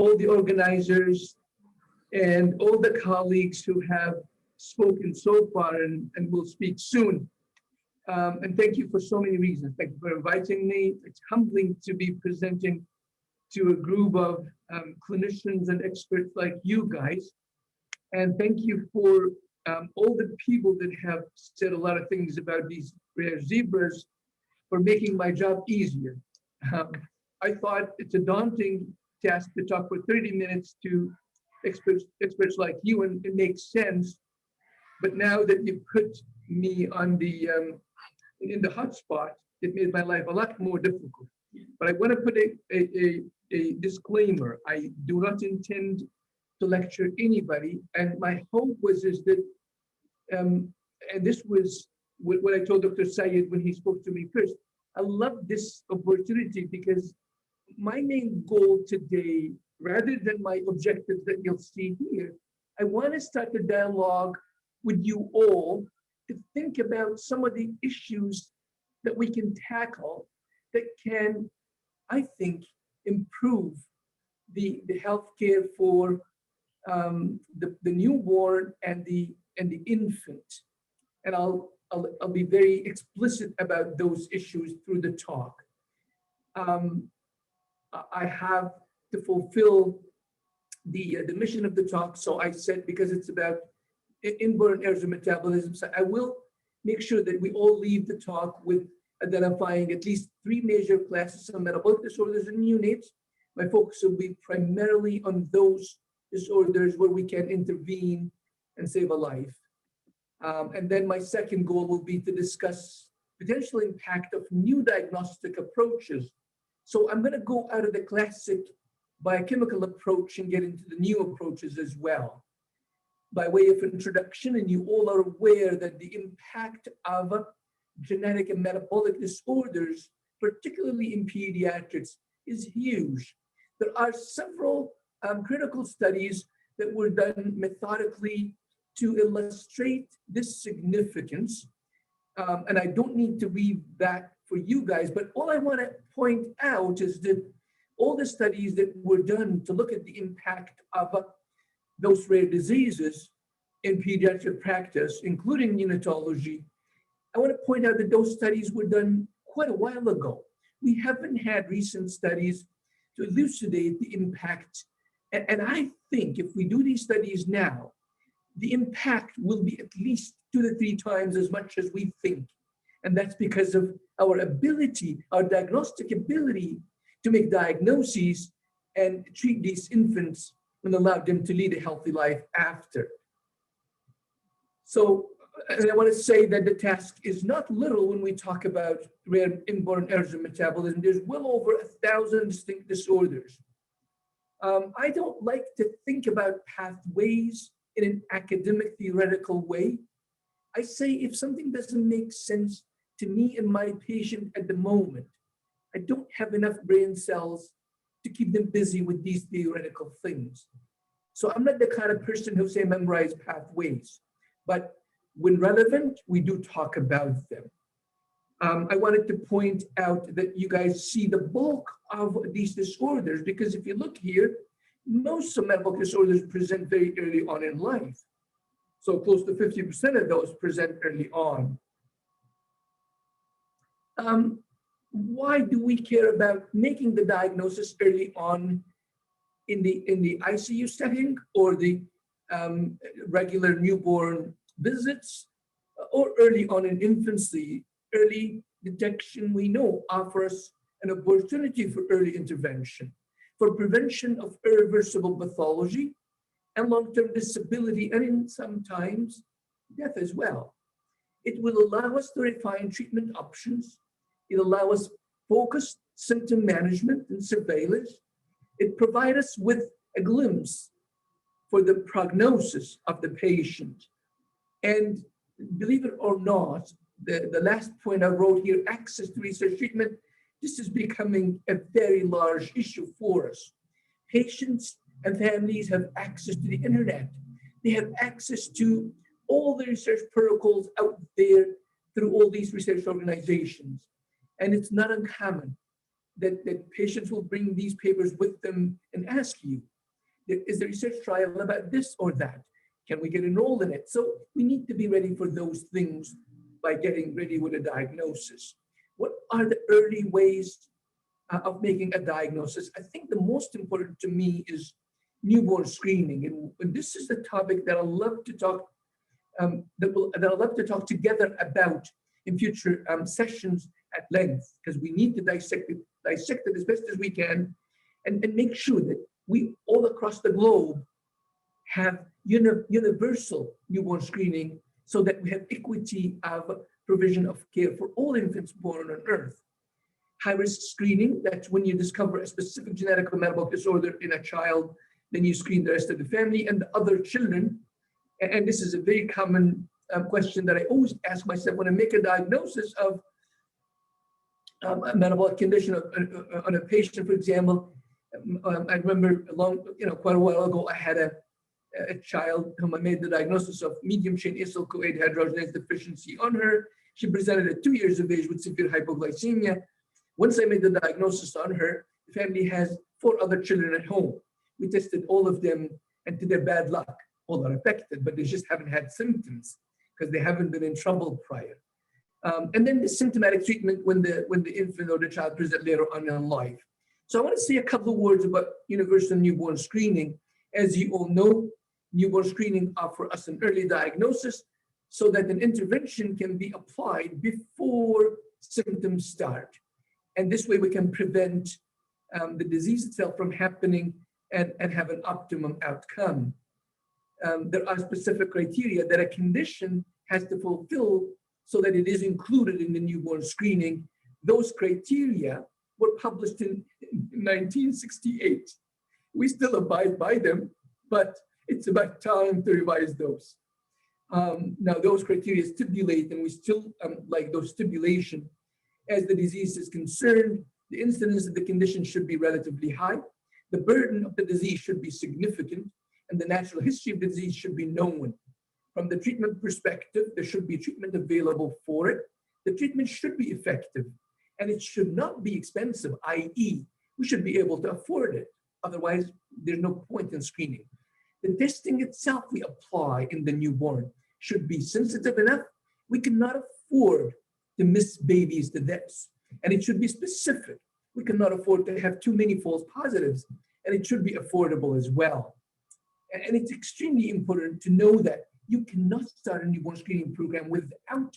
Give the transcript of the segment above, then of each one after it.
all the organizers, and all the colleagues who have spoken so far and will speak soon. And thank you for so many reasons. Thank you for inviting me. It's humbling to be presenting to a group of clinicians and experts like you guys. And thank you for all the people that have said a lot of things about these rare zebras for making my job easier. I thought it's a daunting task to talk for 30 minutes to experts like you, and it makes sense. But now that you put me on the in the hot spot, it made my life a lot more difficult. But I want to put a disclaimer. I do not intend to lecture anybody, and my hope was that, and this was what I told Dr. Syed when he spoke to me first. I love this opportunity because my main goal today, rather than my objectives that you'll see here, I want to start a dialogue with you all to think about some of the issues that we can tackle that can, I think, improve the healthcare for the newborn and the infant. And I'll be very explicit about those issues through the talk. I have to fulfill the mission of the talk. So I said, because it's about inborn errors of metabolism, so I will make sure that we all leave the talk with identifying at least 3 major classes of metabolic disorders and neonates. My focus will be primarily on those disorders where we can intervene and save a life. And then my second goal will be to discuss potential impact of new diagnostic approaches. So I'm going to go out of the classic biochemical approach and get into the new approaches as well. By way of introduction, and you all are aware that the impact of genetic and metabolic disorders, particularly in pediatrics, is huge. There are several critical studies that were done methodically to illustrate this significance. And I don't need to read that for you guys, but all I want to point out is that all the studies that were done to look at the impact of those rare diseases in pediatric practice, including neonatology, I want to point out that those studies were done quite a while ago. We haven't had recent studies to elucidate the impact. And I think if we do these studies now, the impact will be at least 2 to 3 times as much as we think. And that's because of our ability, our diagnostic ability to make diagnoses and treat these infants and allow them to lead a healthy life after. So, and I want to say that the task is not little when we talk about rare inborn errors of metabolism. There's well over 1,000 distinct disorders. I don't like to think about pathways in an academic theoretical way. I say if something doesn't make sense to me and my patient at the moment, I don't have enough brain cells to keep them busy with these theoretical things. So I'm not the kind of person who say memorize pathways, but when relevant, we do talk about them. I wanted to point out that you guys see the bulk of these disorders, because if you look here, most of metabolic disorders present very early on in life. So close to 50% of those present early on. Why do we care about making the diagnosis early on in the ICU setting or the regular newborn visits, or early on in infancy? Early detection, we know, offers an opportunity for early intervention, for prevention of irreversible pathology and long-term disability, and in sometimes death as well. It will allow us to refine treatment options. It allows us focused symptom management and surveillance. It provides us with a glimpse for the prognosis of the patient. And believe it or not, the last point I wrote here, access to research treatment, this is becoming a very large issue for us. Patients and families have access to the internet. They have access to all the research protocols out there through all these research organizations. And it's not uncommon that patients will bring these papers with them and ask you, Is the research trial about this or that? Can we get enrolled in it? So we need to be ready for those things by getting ready with a diagnosis. What are the early ways of making a diagnosis? I think the most important to me is newborn screening. And this is the topic that I love to talk that I'd love to talk together about in future sessions at length, because we need to dissect it as best as we can and make sure that we all across the globe have universal newborn screening so that we have equity of provision of care for all infants born on earth. High-risk screening, that's when you discover a specific genetic or metabolic disorder in a child, then you screen the rest of the family and the other children. And this is a very common question that I always ask myself when I make a diagnosis of a metabolic condition on a patient, for example. I remember quite a while ago, I had a child whom I made the diagnosis of medium chain acyl-CoA dehydrogenase deficiency on her. She presented at 2 years of age with severe hypoglycemia. Once I made the diagnosis on her, the family has 4 other children at home. We tested all of them, and to their bad luck, all are affected, but they just haven't had symptoms because they haven't been in trouble prior. And then the symptomatic treatment when the infant or the child present later on in life. So I want to say a couple of words about universal newborn screening. As you all know, newborn screening offers us an early diagnosis so that an intervention can be applied before symptoms start. And this way we can prevent the disease itself from happening and have an optimum outcome. There are specific criteria that a condition has to fulfill so that it is included in the newborn screening. Those criteria were published in 1968. We still abide by them, but it's about time to revise those. Now those criteria stipulate, and we still like those stipulation, as the disease is concerned, the incidence of the condition should be relatively high, the burden of the disease should be significant, and the natural history of the disease should be known. From the treatment perspective, there should be treatment available for it. The treatment should be effective, and it should not be expensive, i.e., we should be able to afford it. Otherwise, there's no point in screening. The testing itself we apply in the newborn should be sensitive enough. We cannot afford to miss babies to death, and it should be specific. We cannot afford to have too many false positives, and it should be affordable as well. And it's extremely important to know that you cannot start a newborn screening program without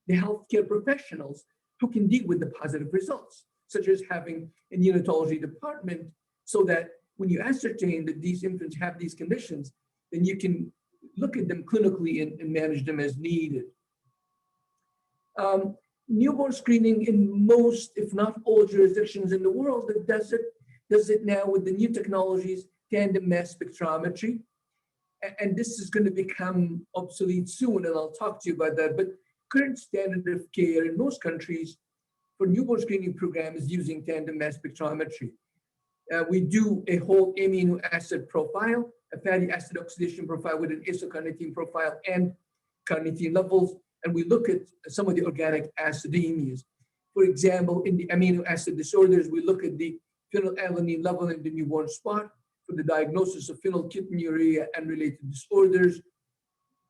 the healthcare professionals who can deal with the positive results, such as having a neonatology department, so that when you ascertain that these infants have these conditions, then you can look at them clinically and manage them as needed. Newborn screening in most, if not all jurisdictions in the world that does it now with the new technologies, Tandem mass spectrometry. And this is going to become obsolete soon, and I'll talk to you about that. But current standard of care in most countries for newborn screening program is using Tandem mass spectrometry. We do a whole amino acid profile, a fatty acid oxidation profile with an isocarnitine profile and carnitine levels, and we look at some of the organic acidemias. For example, in the amino acid disorders, we look at the phenylalanine level in the newborn spot for the diagnosis of phenylketonuria and related disorders.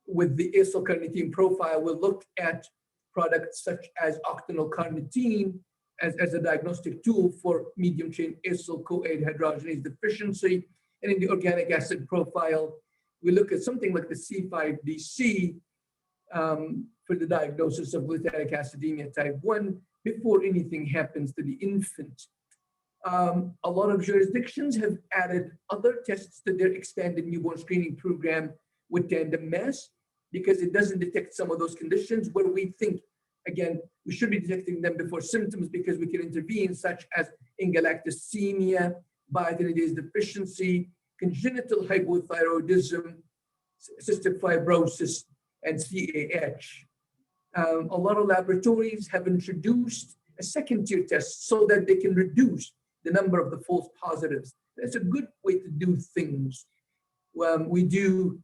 With the isocarnitine profile, we'll look at products such as octanol carnitine as a diagnostic tool for medium chain acyl-CoA dehydrogenase deficiency. And in the organic acid profile, we look at something like the C5DC for the diagnosis of glutamic acidemia type 1 before anything happens to the infant. A lot of jurisdictions have added other tests to their expanded newborn screening program with Tandem mass because it doesn't detect some of those conditions where we think, again, we should be detecting them before symptoms because we can intervene, such as galactosemia, biotinidase deficiency, congenital hypothyroidism, cystic fibrosis, and CAH. A lot of laboratories have introduced a second-tier test so that they can reduce the number of the false positives. That's a good way to do things. We do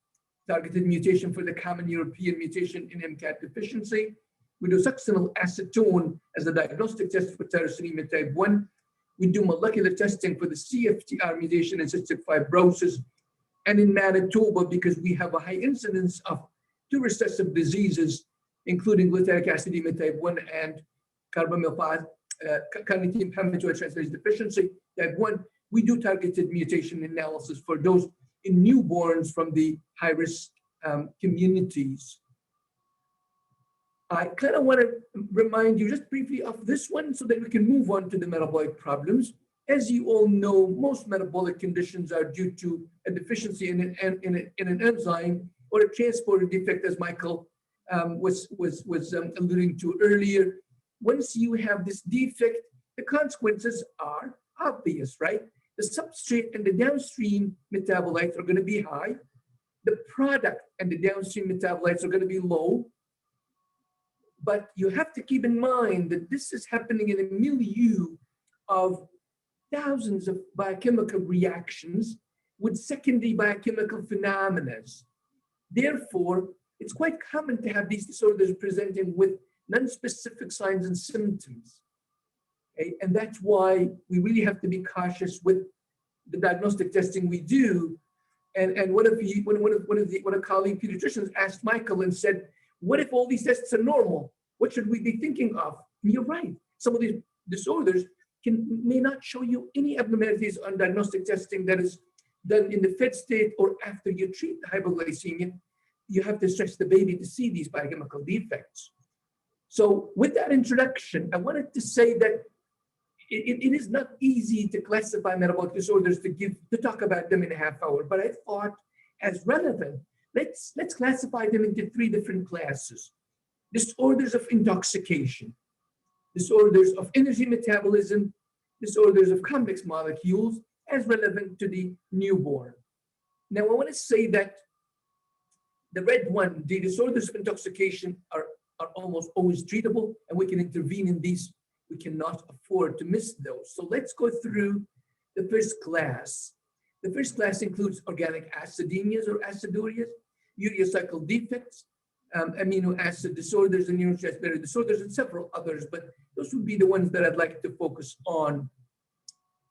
targeted mutation for the common European mutation in MCAT deficiency. We do succinyl acetone as a diagnostic test for tyrosinemia type 1. We do molecular testing for the CFTR mutation in cystic fibrosis And in Manitoba, because we have a high incidence of two recessive diseases, including glutaric acidemia type 1 and carnitine palmitoyltransferase deficiency type 1, we do targeted mutation analysis for those in newborns from the high-risk communities. I kind of want to remind you just briefly of this one so that we can move on to the metabolic problems. As you all know, most metabolic conditions are due to a deficiency in an enzyme or a transporter defect, as Michael was alluding to earlier. Once you have this defect, the consequences are obvious, right? The substrate and the downstream metabolites are going to be high. The product and the downstream metabolites are going to be low. But you have to keep in mind that this is happening in a milieu of thousands of biochemical reactions with secondary biochemical phenomena. Therefore, it's quite common to have these disorders presenting with non-specific signs and symptoms. Okay? And that's why we really have to be cautious with the diagnostic testing we do. And one of a colleague pediatricians asked Michael and said, what if all these tests are normal? What should we be thinking of? And you're right. Some of these disorders may not show you any abnormalities on diagnostic testing that is done in the fed state or after you treat the hypoglycemia. You have to stretch the baby to see these biochemical defects. So with that introduction, I wanted to say that it is not easy to classify metabolic disorders to talk about them in a half hour, but I thought as relevant, let's classify them into three different classes. Disorders of intoxication, disorders of energy metabolism, disorders of complex molecules, as relevant to the newborn. Now, I want to say that the red one, the disorders of intoxication are almost always treatable, and we can intervene in these. We cannot afford to miss those. So let's go through the first class. The first class includes organic acidemias or acidurias, urea cycle defects, amino acid disorders, and neurotransmitter disorders, and several others, but those would be the ones that I'd like to focus on.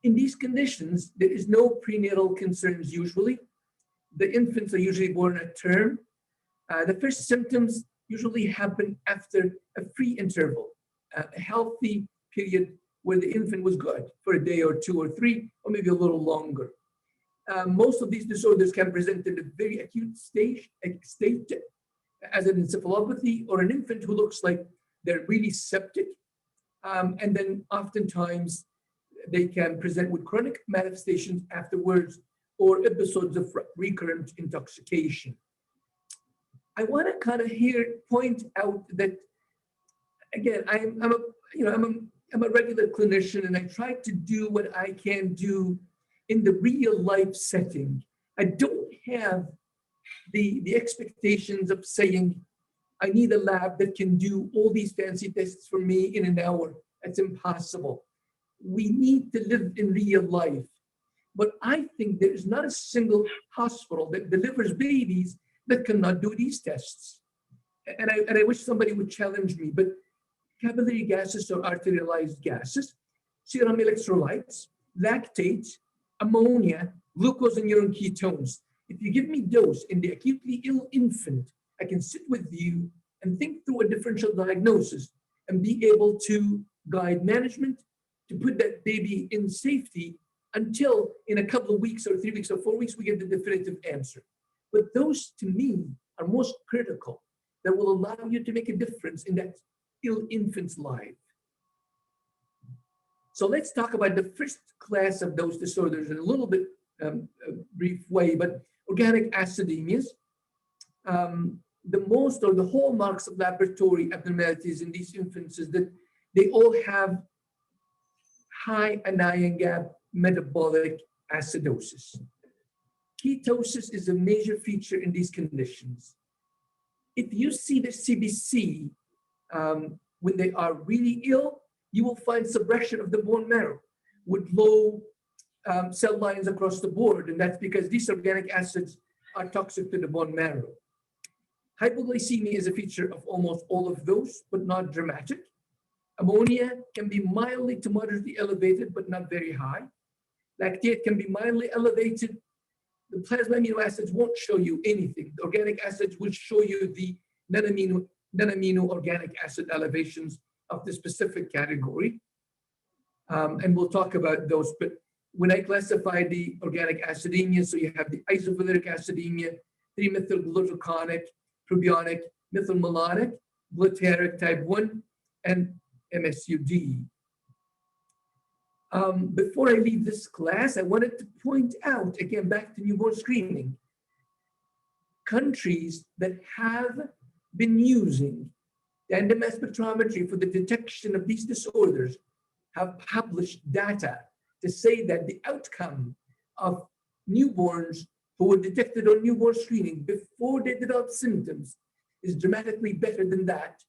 In these conditions, there is no prenatal concerns usually. The infants are usually born at term. The first symptoms usually happen after a free interval, a healthy period where the infant was good for a day or two or three, or maybe a little longer. Most of these disorders can present in a very acute state as an encephalopathy or an infant who looks like they're really septic. And then oftentimes they can present with chronic manifestations afterwards or episodes of recurrent intoxication. I want to kind of here point out that, again, I'm a regular clinician, and I try to do what I can do in the real life setting. I don't have the expectations of saying, I need a lab that can do all these fancy tests for me in an hour. That's impossible. We need to live in real life. But I think there is not a single hospital that delivers babies that cannot do these tests. And I wish somebody would challenge me, but capillary gases or arterialized gases, serum electrolytes, lactate, ammonia, glucose, and urine ketones. If you give me those in the acutely ill infant, I can sit with you and think through a differential diagnosis and be able to guide management to put that baby in safety until in a couple of weeks or 3 weeks or 4 weeks, we get the definitive answer. But those, to me, are most critical that will allow you to make a difference in that ill infant's life. So let's talk about the first class of those disorders in a little bit brief way, but organic acidemias. The most or the hallmarks of laboratory abnormalities in these infants is that they all have high anion gap metabolic acidosis. Ketosis is a major feature in these conditions. If you see the CBC when they are really ill, you will find suppression of the bone marrow with low cell lines across the board, and that's because these organic acids are toxic to the bone marrow. Hypoglycemia is a feature of almost all of those, but not dramatic. Ammonia can be mildly to moderately elevated, but not very high. Lactate can be mildly elevated. The plasma amino acids won't show you anything. The organic acids will show you the non-amino organic acid elevations of the specific category. And we'll talk about those. But when I classify the organic acidemia, so you have the isovaleric acidemia, 3-methylgluconic, propionic, methylmalonic, glutaric type 1, and MSUD. Before I leave this class, I wanted to point out, again, back to newborn screening, countries that have been using tandem mass spectrometry for the detection of these disorders have published data to say that the outcome of newborns who were detected on newborn screening before they develop symptoms is dramatically better than that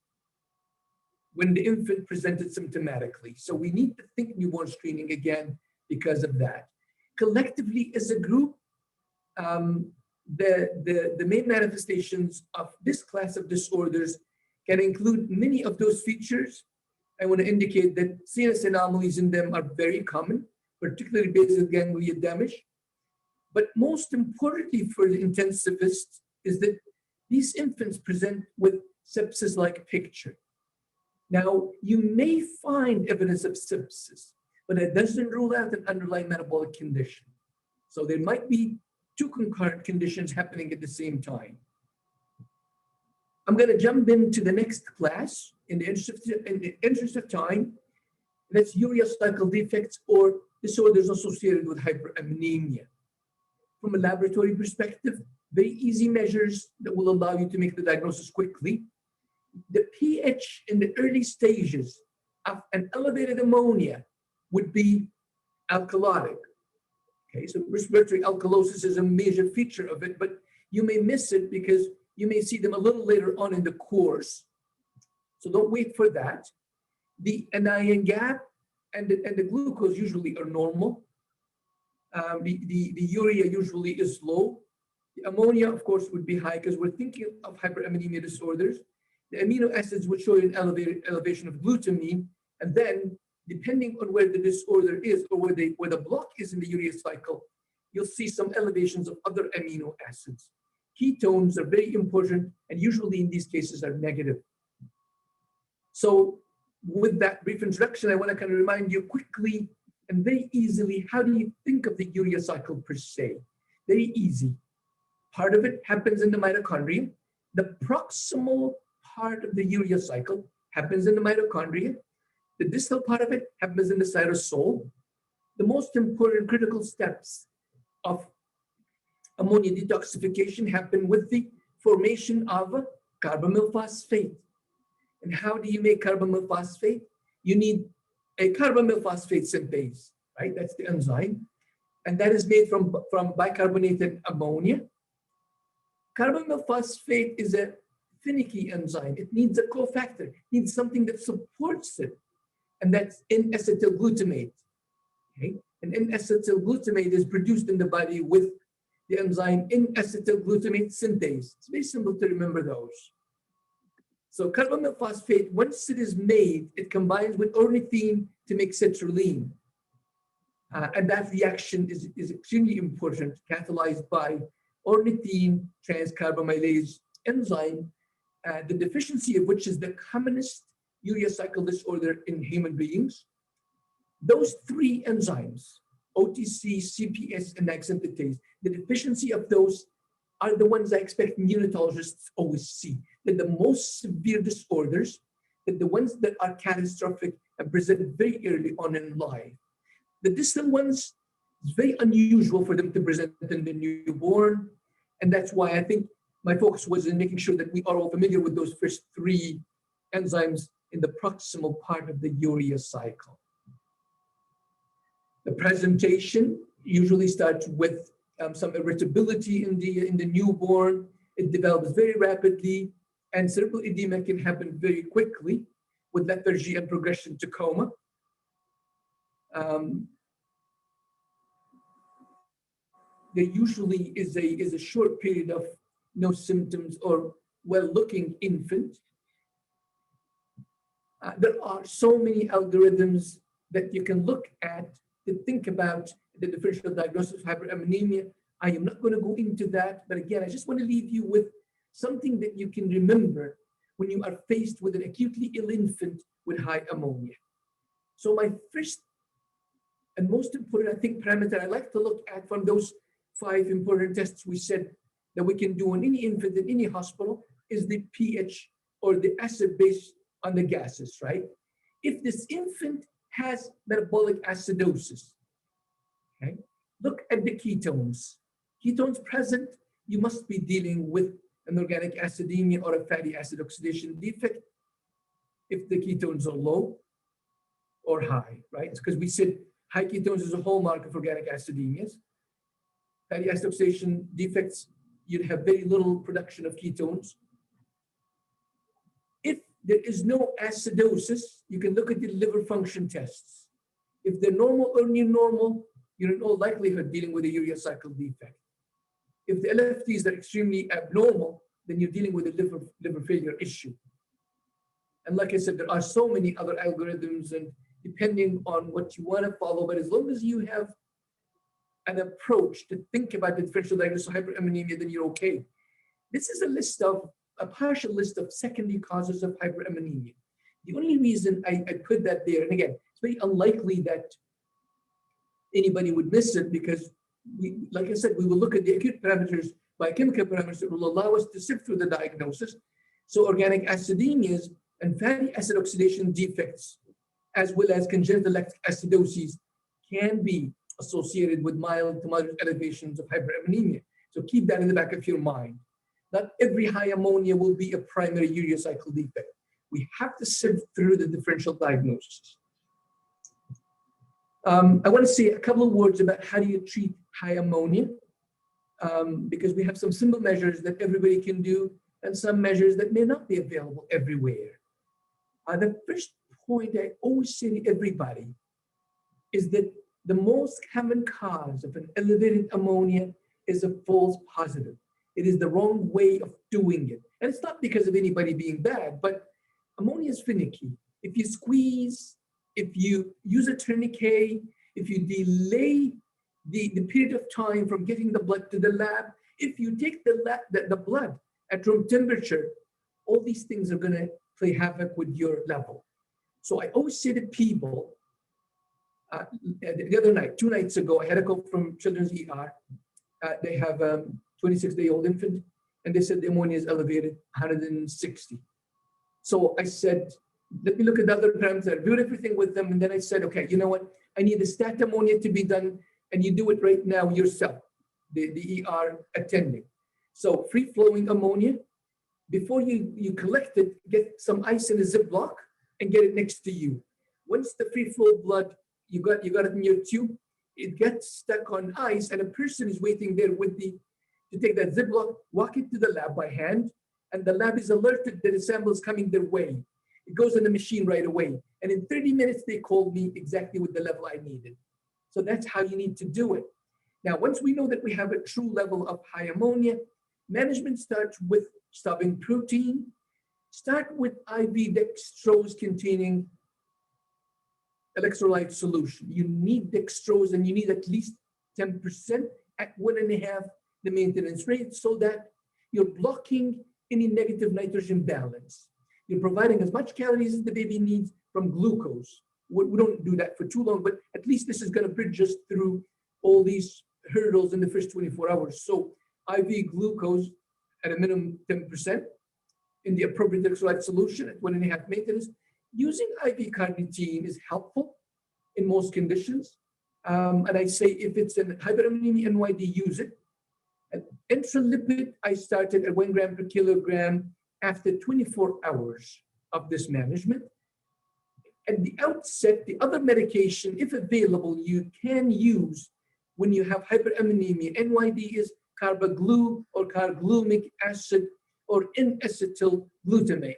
when the infant presented symptomatically. So we need to think newborn screening again because of that. Collectively as a group, the main manifestations of this class of disorders can include many of those features. I want to indicate that CNS anomalies in them are very common, particularly basal ganglia damage. But most importantly for the intensivist is that these infants present with sepsis-like picture. Now, you may find evidence of sepsis, but it doesn't rule out an underlying metabolic condition. So there might be two concurrent conditions happening at the same time. I'm going to jump into the next class in the interest of time. That's urea cycle defects or disorders associated with hyperammonemia. From a laboratory perspective, very easy measures that will allow you to make the diagnosis quickly. The pH in the early stages of an elevated ammonia would be alkalotic. Okay, so respiratory alkalosis is a major feature of it, but you may miss it because you may see them a little later on in the course. So don't wait for that. The anion gap and the glucose usually are normal. The urea usually is low. The ammonia, of course, would be high because we're thinking of hyperammonemia disorders. The amino acids would show you an elevation of glutamine, and then depending on where the disorder is or where the block is in the urea cycle, you'll see some elevations of other amino acids. Ketones are very important and usually in these cases are negative. So with that brief introduction, I want to kind of remind you quickly and very easily, how do you think of the urea cycle per se? Very easy. Part of it happens in the mitochondria. The proximal part of the urea cycle happens in the mitochondria. The distal part of it happens in the cytosol. The most important critical steps of ammonia detoxification happen with the formation of a carbamyl phosphate. And how do you make carbamyl phosphate? You need a carbamyl phosphate synthase, right? That's the enzyme. And that is made from bicarbonated ammonia. Carbamyl phosphate is a finicky enzyme. It needs a cofactor, it needs something that supports it. And that's N-acetylglutamate. Okay? And N-acetylglutamate is produced in the body with the enzyme N-acetylglutamate synthase. It's very simple to remember those. So carbamyl phosphate, once it is made, it combines with ornithine to make citrulline. And that reaction is extremely important, catalyzed by ornithine transcarbamylase enzyme, the deficiency of which is the commonest urea cycle disorder in human beings. Those three enzymes, OTC, CPS, and AG-synthetase, the deficiency of those are the ones I expect neonatologists always see. That the most severe disorders, that the ones that are catastrophic and present very early on in life. The distal ones, it's very unusual for them to present in the newborn. And that's why I think my focus was in making sure that we are all familiar with those first three enzymes in the proximal part of the urea cycle. The presentation usually starts with some irritability in the newborn. It develops very rapidly, and cerebral edema can happen very quickly with lethargy and progression to coma. There usually is a short period of no symptoms or well-looking infant. There are so many algorithms that you can look at to think about the differential diagnosis of hyperammonemia. I am not going to go into that, but again, I just want to leave you with something that you can remember when you are faced with an acutely ill infant with high ammonia. So my first and most important, I think, parameter I like to look at from those 5 important tests we said that we can do on any infant in any hospital is the pH, or the acid base on the gases, right? If this infant has metabolic acidosis, okay, look at the ketones. Ketones present, you must be dealing with an organic acidemia or a fatty acid oxidation defect if the ketones are low or high, right? It's because we said high ketones is a hallmark of organic acidemias. Fatty acid oxidation defects, you'd have very little production of ketones. If there is no acidosis, you can look at the liver function tests. If they're normal or near normal, you're in all likelihood dealing with a urea cycle defect. If the LFTs are extremely abnormal, then you're dealing with a liver failure issue. And like I said, there are so many other algorithms, and depending on what you want to follow, but as long as you have an approach to think about the differential diagnosis of hyperammonemia, then you're okay. This is a partial list of secondary causes of hyperammonemia. The only reason I put that there, and again, it's very unlikely that anybody would miss it, because like I said, we will look at the acute parameters, biochemical parameters that will allow us to sift through the diagnosis. So organic acidemias and fatty acid oxidation defects, as well as congenital lactic acidosis, can be associated with mild to moderate elevations of hyperammonemia. So keep that in the back of your mind. Not every high ammonia will be a primary urea cycle defect. We have to sift through the differential diagnosis. I want to say a couple of words about how do you treat high ammonia, because we have some simple measures that everybody can do and some measures that may not be available everywhere. The first point I always say to everybody is that the most common cause of an elevated ammonia is a false positive. It is the wrong way of doing it. And it's not because of anybody being bad, but ammonia is finicky. If you squeeze, if you use a tourniquet, if you delay the period of time from getting the blood to the lab, if you take the blood at room temperature, all these things are going to play havoc with your level. So I always say to people, the other night, 2 nights ago, I had a call from Children's ER. They have a 26-day-old infant, and they said the ammonia is elevated, 160. So I said, let me look at the other parameters. I reviewed everything with them, and then I said, okay, you know what? I need the stat ammonia to be done, and you do it right now yourself, the ER attending. So free-flowing ammonia, before you collect it, get some ice in a Ziploc and get it next to you. Once the free-flow blood, you got it in your tube, it gets stuck on ice, and a person is waiting there to take that Ziploc, walk it to the lab by hand, and the lab is alerted that a sample is coming their way. It goes in the machine right away. And in 30 minutes, they called me exactly with the level I needed. So that's how you need to do it. Now, once we know that we have a true level of high ammonia, management starts with stopping protein. Start with IV dextrose containing electrolyte solution. You need dextrose, and you need at least 10% at 1.5 the maintenance rate, so that you're blocking any negative nitrogen balance. You're providing as much calories as the baby needs from glucose. We don't do that for too long, but at least this is going to bridge us through all these hurdles in the first 24 hours. So IV glucose at a minimum 10% in the appropriate electrolyte solution at 1.5 maintenance. Using IV carnitine is helpful in most conditions. And I say if it's an hyperammonemia NYD, use it. And intralipid, I started at 1 gram per kilogram after 24 hours of this management. At the outset, the other medication, if available, you can use when you have hyperammonemia. NYD is carbaglu or carglumic acid or N-acetyl glutamate.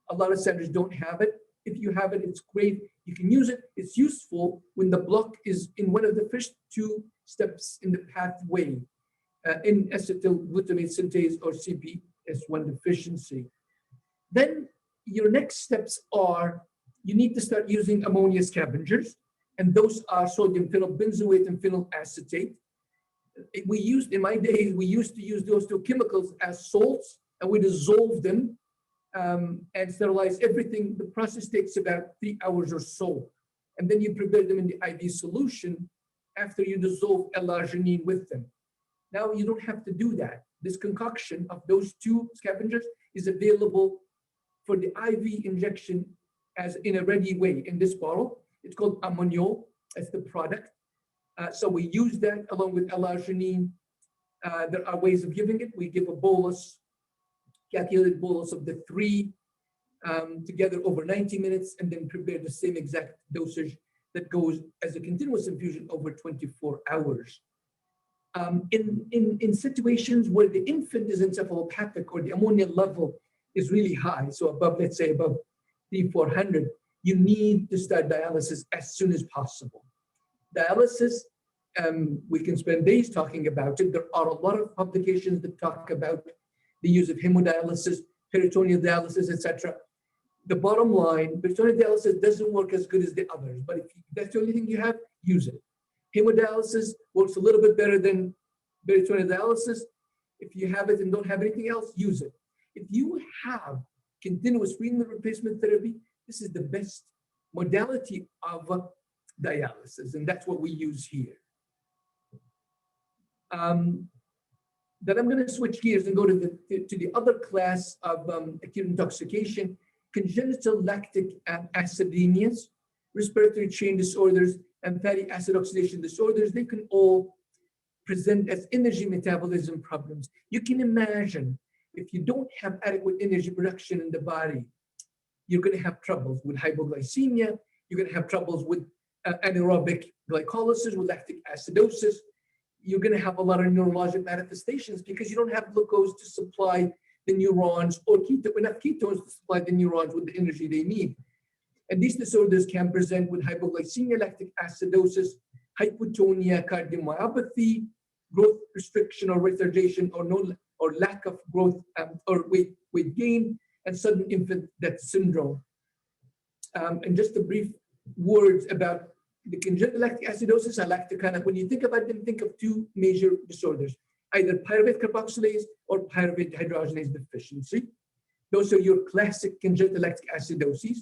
A lot of centers don't have it. If you have it, it's great. You can use it. It's useful when the block is in one of the first 2 steps in the pathway, N-acetyl glutamate synthase or CPS1 deficiency. Then your next steps are, you need to start using ammonia scavengers, and those are sodium phenylbenzoate and phenyl acetate. We used, in my days, we used to use those two chemicals as salts, and we dissolve them and sterilize everything. The process takes about 3 hours or so. And then you prepare them in the IV solution after you dissolve L-arginine with them. Now you don't have to do that. This concoction of those two scavengers is available for the IV injection as in a ready way in this bottle. It's called ammoniol, that's the product. So we use that along with L-arginine. There are ways of giving it. We give a bolus, calculated bolus of the three together over 90 minutes, and then prepare the same exact dosage that goes as a continuous infusion over 24 hours. In situations where the infant is encephalopathic or the ammonia level is really high, so above, let's say above 300-400, you need to start dialysis as soon as possible. Dialysis, we can spend days talking about it. There are a lot of publications that talk about the use of hemodialysis, peritoneal dialysis, etc. The bottom line, peritoneal dialysis doesn't work as good as the others, but if that's the only thing you have, use it. Hemodialysis works a little bit better than peritoneal dialysis. If you have it and don't have anything else, use it. If you have continuous renal replacement therapy, this is the best modality of dialysis, and that's what we use here. Then I'm going to switch gears and go to the other class of acute intoxication: congenital lactic acidemias, respiratory chain disorders, and fatty acid oxidation disorders. They can all present as energy metabolism problems. You can imagine if you don't have adequate energy production in the body, you're going to have troubles with hypoglycemia. You're going to have troubles with anaerobic glycolysis, with lactic acidosis. You're going to have a lot of neurologic manifestations because you don't have glucose to supply the neurons, or enough ketones to supply the neurons with the energy they need. And these disorders can present with hypoglycemia, lactic acidosis, hypotonia, cardiomyopathy, growth restriction or retardation, or lack of growth or weight gain, and sudden infant death syndrome. And just a brief words about the congenital lactic acidosis. I like to kind of, when you think about them, think of two major disorders, either pyruvate carboxylase or pyruvate dehydrogenase deficiency. Those are your classic congenital lactic acidoses.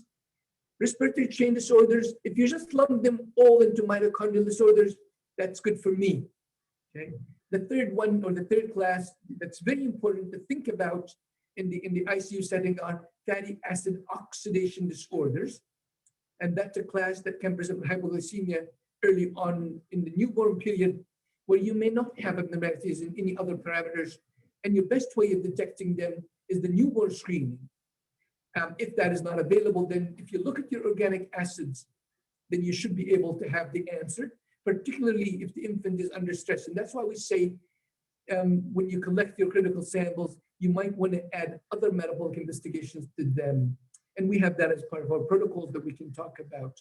Respiratory chain disorders, if you just lump them all into mitochondrial disorders, that's good for me. Okay. The third one, or the third class, that's very important to think about in the ICU setting, are fatty acid oxidation disorders. And that's a class that can present with hypoglycemia early on in the newborn period, where you may not have abnormalities in any other parameters. And your best way of detecting them is the newborn screening. If that is not available, then if you look at your organic acids, then you should be able to have the answer, particularly if the infant is under stress. And that's why we say when you collect your critical samples, you might want to add other metabolic investigations to them. And we have that as part of our protocols that we can talk about.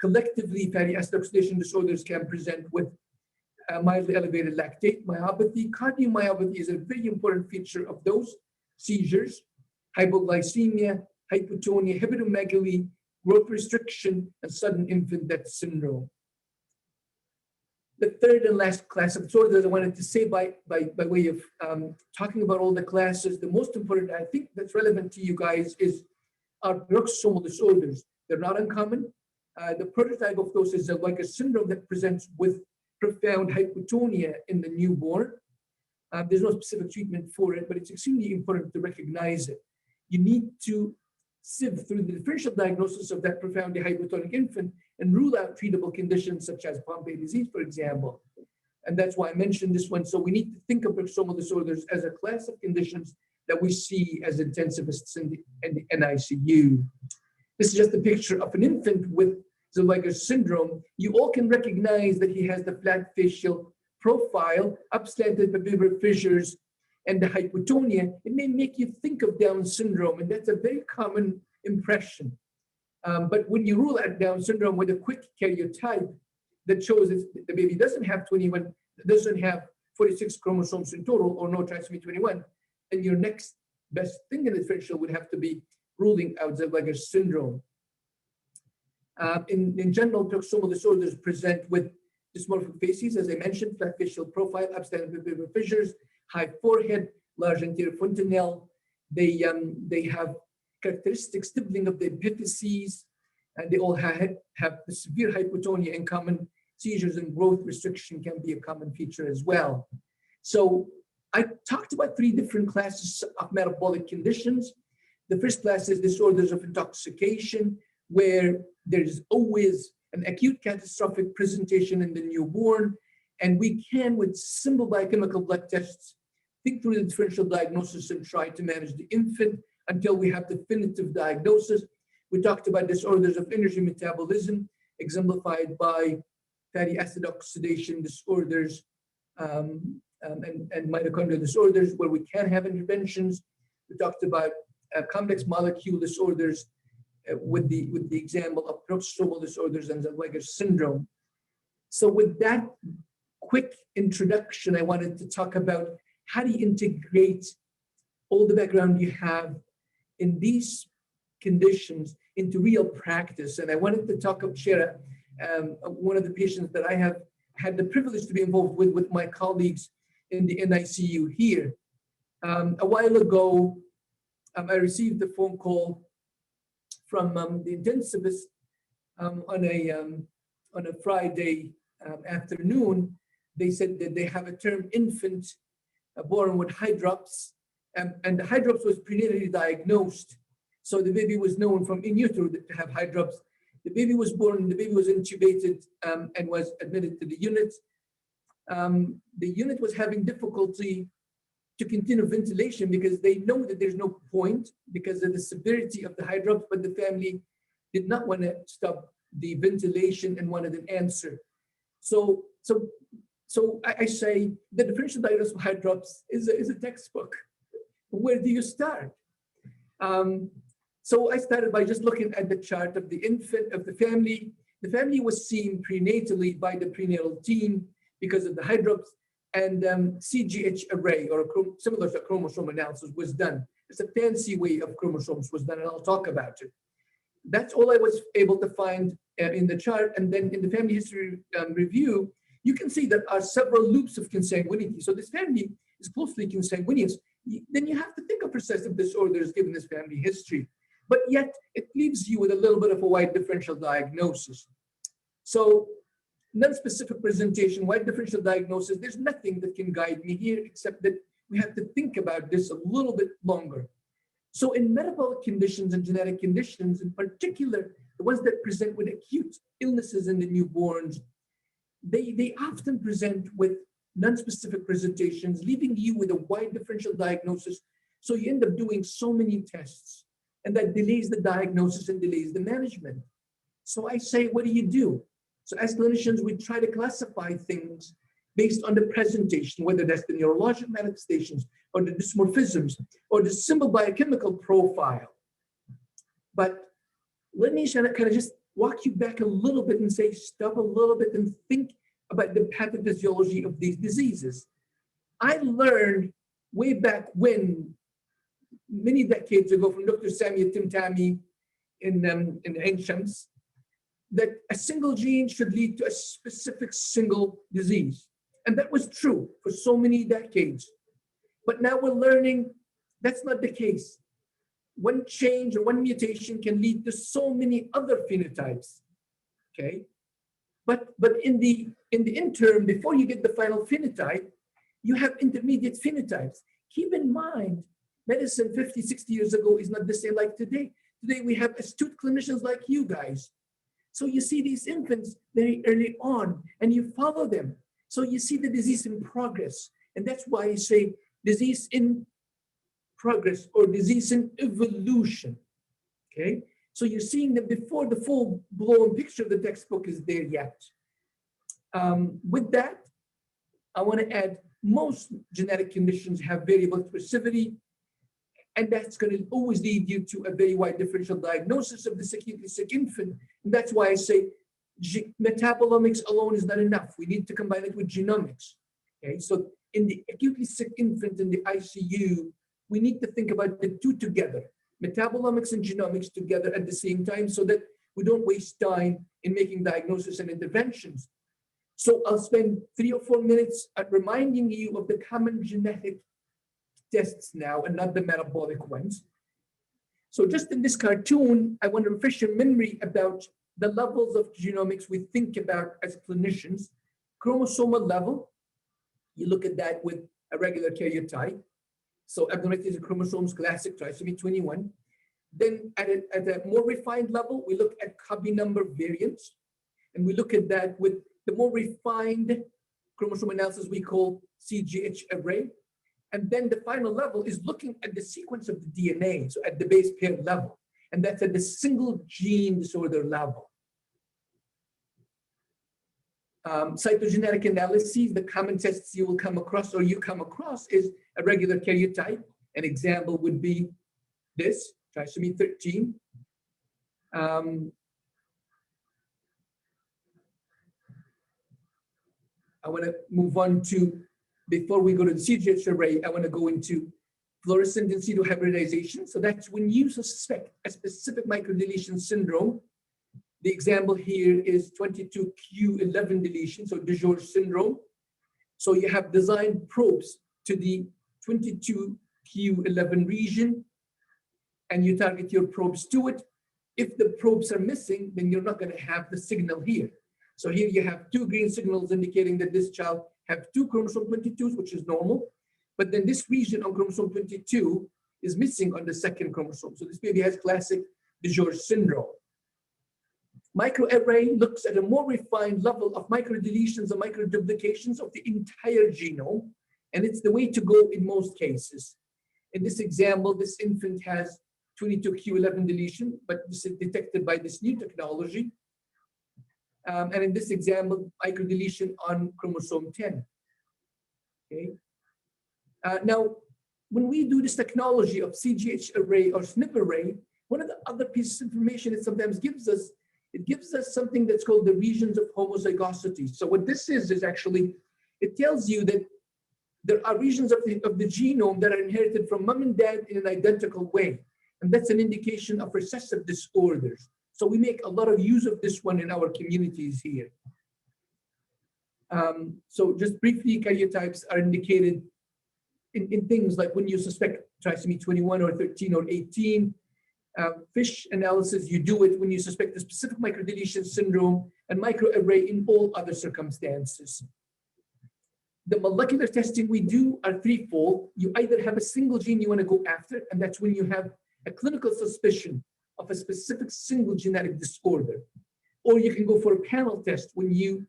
Collectively, fatty acid oxidation disorders can present with mildly elevated lactate, myopathy. Cardiomyopathy is a very important feature of those seizures. Hypoglycemia, hypotonia, hepatomegaly, growth restriction, and sudden infant death syndrome. The third and last class of disorders I wanted to say by way of talking about all the classes, the most important, I think that's relevant to you guys, is our peroxisomal disorders. They're not uncommon. The prototype of those is like a syndrome that presents with profound hypotonia in the newborn. There's no specific treatment for it, but it's extremely important to recognize it. You need to sift through the differential diagnosis of that profoundly hypotonic infant and rule out treatable conditions such as Pompe disease, for example. And that's why I mentioned this one. So we need to think of peroxisomal disorders as a class of conditions that we see as intensivists in the NICU. This is just a picture of an infant with Zellweger syndrome. You all can recognize that he has the flat facial profile, upslanted papillary fissures, and the hypotonia. It may make you think of Down syndrome, and that's a very common impression. But when you rule out Down syndrome with a quick karyotype that shows that the baby doesn't have 21, doesn't have 46 chromosomes in total, or no trisomy 21, then your next best thing in the differential would have to be ruling out Zellweger syndrome. In general, peroxisomal disorders present with dysmorphic faces, as I mentioned, flat facial profile, abstinent pupillary fissures, high forehead, large anterior fontanelle. They have characteristic stippling of the epiphyses, and they all have severe hypotonia in common. Seizures and growth restriction can be a common feature as well. So I talked about 3 different classes of metabolic conditions. The first class is disorders of intoxication, where there's always an acute catastrophic presentation in the newborn, and we can, with simple biochemical blood tests, think through the differential diagnosis and try to manage the infant until we have definitive diagnosis. We talked about disorders of energy metabolism, exemplified by fatty acid oxidation disorders and mitochondrial disorders, where we can have interventions. We talked about complex molecule disorders with the example of peroxisomal disorders and Zellweger syndrome. So with that quick introduction, I wanted to talk about how do you integrate all the background you have in these conditions into real practice. And I wanted to share one of the patients that I have had the privilege to be involved with my colleagues in the NICU here. A while ago, I received a phone call from the intensivist on a Friday afternoon. They said that they have a term infant born with hydrops, and the hydrops was prenatally diagnosed. So the baby was known from in utero to have hydrops. The baby was born, the baby was intubated and was admitted to the unit. The unit was having difficulty to continue ventilation because they know that there's no point because of the severity of the hydrops, but the family did not want to stop the ventilation and wanted an answer. So I say the differential diagnosis of hydrops is a textbook. Where do you start? So I started by just looking at the chart of the infant, of the family. The family was seen prenatally by the prenatal team because of the hydrops, and CGH array, or similar to chromosome analysis, was done. It's a fancy way of chromosomes was done, and I'll talk about it. That's all I was able to find in the chart. And then in the family history review, you can see there are several loops of consanguinity. So this family is closely consanguineous. Then you have to think of recessive disorders given this family history. But yet it leaves you with a little bit of a wide differential diagnosis. So non-specific presentation, wide differential diagnosis, there's nothing that can guide me here except that we have to think about this a little bit longer. So in metabolic conditions and genetic conditions, in particular, the ones that present with acute illnesses in the newborns, they often present with non-specific presentations, leaving you with a wide differential diagnosis. So you end up doing so many tests, and that delays the diagnosis and delays the management. So I say, what do you do? So as clinicians, we try to classify things based on the presentation, whether that's the neurologic manifestations or the dysmorphisms or the simple biochemical profile. But let me kind of just walk you back a little bit and say, stop a little bit and think about the pathophysiology of these diseases. I learned way back when, many decades ago, from Dr. Samia Timtami in Ain Shams, that a single gene should lead to a specific single disease. And that was true for so many decades. But now we're learning that's not the case. One change or one mutation can lead to so many other phenotypes, okay? But in the interim, before you get the final phenotype, you have intermediate phenotypes. Keep in mind, medicine 50, 60 years ago is not the same like today. Today we have astute clinicians like you guys. So you see these infants very early on and you follow them. So you see the disease in progress. And that's why I say disease in progress or disease in evolution, okay? So you're seeing them before the full-blown picture of the textbook is there yet. With that, I want to add most genetic conditions have variable expressivity, and that's going to always lead you to a very wide differential diagnosis of this acutely sick infant. And that's why I say metabolomics alone is not enough. We need to combine it with genomics. Okay, so in the acutely sick infant in the ICU, we need to think about the two together, metabolomics and genomics together at the same time, so that we don't waste time in making diagnosis and interventions. So I'll spend 3 or 4 minutes at reminding you of the common genetic tests now and not the metabolic ones. So just in this cartoon, I want to refresh your memory about the levels of genomics we think about as clinicians. Chromosomal level, you look at that with a regular karyotype. So abnormalities in chromosomes, classic trisomy 21. Then at a more refined level, we look at copy number variants. And we look at that with the more refined chromosome analysis we call CGH array. And then the final level is looking at the sequence of the DNA, so at the base pair level. And that's at the single gene disorder level. Cytogenetic analyses, the common tests you will come across or you come across is a regular karyotype. An example would be this, trisomy 13. I want to move on to, before we go to the CGH array, I want to go into fluorescent in situ hybridization. So that's when you suspect a specific microdeletion syndrome. The example here is 22q11 deletion, so de George syndrome. So you have designed probes to the 22q11 region, and you target your probes to it. If the probes are missing, then you're not going to have the signal here. So here you have 2 green signals indicating that this child have 2 chromosome 22s, which is normal. But then this region on chromosome 22 is missing on the 2nd chromosome. So this baby has classic de George syndrome. Microarray looks at a more refined level of microdeletions and microduplications of the entire genome. And it's the way to go in most cases. In this example, this infant has 22q11 deletion, but this is detected by this new technology. And in this example, microdeletion on chromosome 10. Okay. Now, when we do this technology of CGH array or SNP array, one of the other pieces of information it sometimes gives us, it gives us something that's called the regions of homozygosity. So what this is actually, it tells you that there are regions of the genome that are inherited from mom and dad in an identical way. And that's an indication of recessive disorders. So we make a lot of use of this one in our communities here. So just briefly, karyotypes are indicated in things like when you suspect trisomy 21 or 13 or 18. Fish analysis, you do it when you suspect a specific microdeletion syndrome, and microarray in all other circumstances. The molecular testing we do are threefold. You either have a single gene you want to go after, and that's when you have a clinical suspicion of a specific single genetic disorder. Or you can go for a panel test when you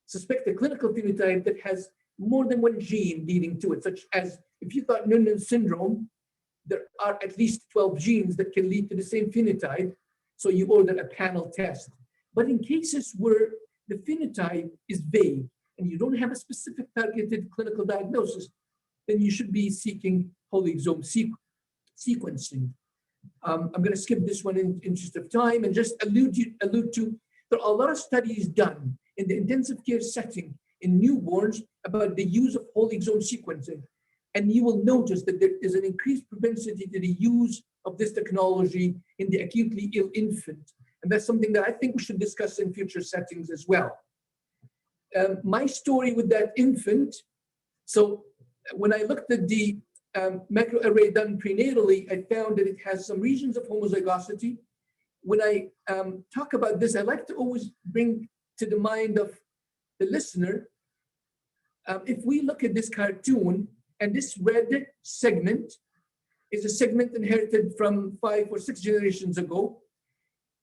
suspect a clinical phenotype that has more than one gene leading to it, such as if you thought Noonan syndrome, there are at least 12 genes that can lead to the same phenotype, so you order a panel test. But in cases where the phenotype is vague and you don't have a specific targeted clinical diagnosis, then you should be seeking whole exome sequencing. I'm going to skip this one in interest of time and just allude to, there are a lot of studies done in the intensive care setting in newborns about the use of whole exome sequencing. And you will notice that there is an increased propensity to the use of this technology in the acutely ill infant. And that's something that I think we should discuss in future settings as well. My story with that infant, so when I looked at the microarray done prenatally, I found that it has some regions of homozygosity. When I talk about this, I like to always bring to the mind of the listener, if we look at this cartoon, and this red segment is a segment inherited from 5 or 6 generations ago,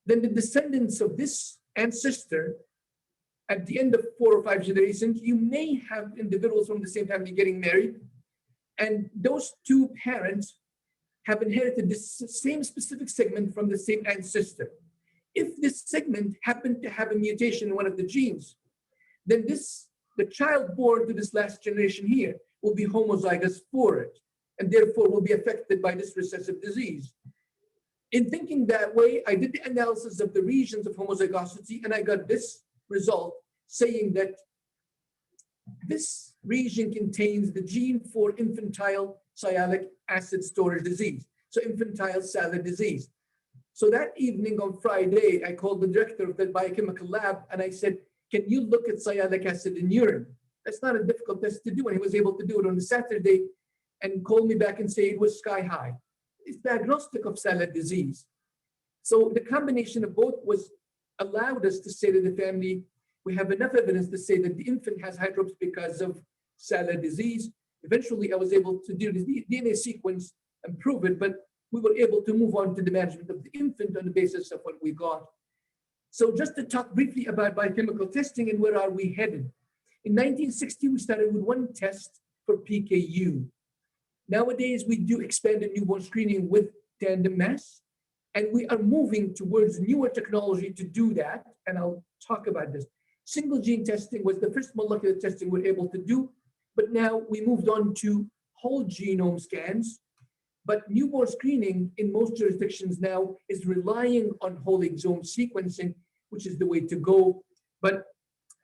then the descendants of this ancestor, at the end of 4 or 5 generations, you may have individuals from the same family getting married, and those 2 parents have inherited this same specific segment from the same ancestor. If this segment happened to have a mutation in one of the genes, then the child born to this last generation here will be homozygous for it, and therefore will be affected by this recessive disease. In thinking that way, I did the analysis of the regions of homozygosity, and I got this result saying that this region contains the gene for infantile sialic acid storage disease, so infantile salad disease. So that evening on Friday, I called the director of the biochemical lab and I said, can you look at sialic acid in urine? That's not a difficult test to do, and he was able to do it on a Saturday and call me back and say it was sky high. It's diagnostic of SALA disease. So the combination of both was allowed us to say to the family, we have enough evidence to say that the infant has hydrops because of SALA disease. Eventually, I was able to do the DNA sequence and prove it, but we were able to move on to the management of the infant on the basis of what we got. So just to talk briefly about biochemical testing and where are we headed. In 1960, we started with one test for PKU. Nowadays, we do expanded newborn screening with Tandem mass, and we are moving towards newer technology to do that, and I'll talk about this. Single gene testing was the first molecular testing we're able to do, but now we moved on to whole genome scans. But newborn screening in most jurisdictions now is relying on whole exome sequencing, which is the way to go. But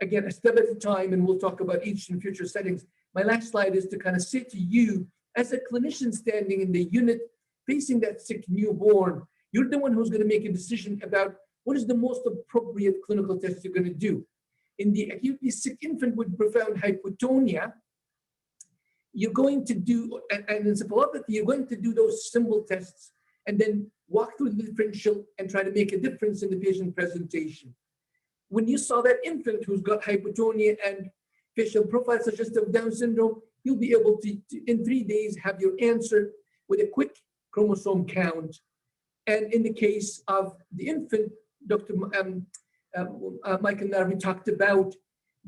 again, a step at a time, and we'll talk about each in future settings. My last slide is to kind of say to you, as a clinician standing in the unit, facing that sick newborn, you're the one who's going to make a decision about what is the most appropriate clinical test you're going to do. In the acutely sick infant with profound hypotonia, you're going to do, and encephalopathy, you're going to do those simple tests and then walk through the differential and try to make a difference in the patient presentation. When you saw that infant who's got hypotonia and facial profile suggestive of Down syndrome, you'll be able to, in 3 days, have your answer with a quick chromosome count. And in the case of the infant, Dr. Michael Narvi talked about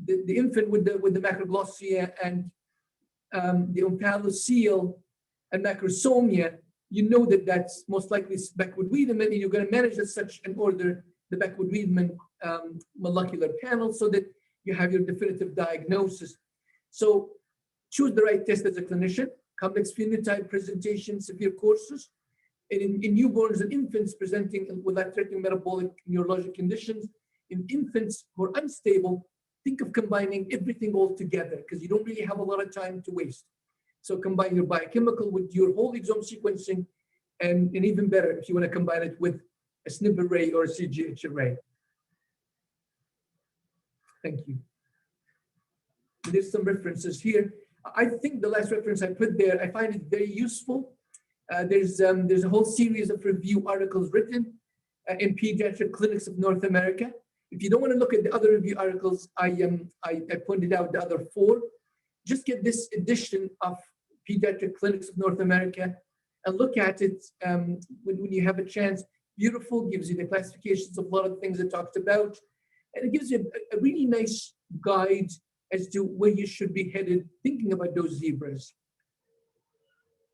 the infant with the macroglossia and the omphalocele and macrosomia. You know that that's most likely Beckwood-Wiedemann, and you're going to manage as such and order the Beckwood-Wiedemann molecular panel so that you have your definitive diagnosis. So choose the right test as a clinician, complex phenotype, presentation, severe courses. And in newborns and infants presenting with life-threatening metabolic neurologic conditions, in infants who are unstable, think of combining everything all together because you don't really have a lot of time to waste. So combine your biochemical with your whole exome sequencing, and even better if you want to combine it with a SNP array or a CGH array. Thank you. There's some references here. I think the last reference I put there, I find it very useful. There's a whole series of review articles written in Pediatric Clinics of North America. If you don't want to look at the other review articles, I pointed out the other 4. Just get this edition of Pediatric Clinics of North America and look at it when you have a chance. Beautiful, gives you the classifications of a lot of things it talked about. And it gives you a really nice guide as to where you should be headed thinking about those zebras.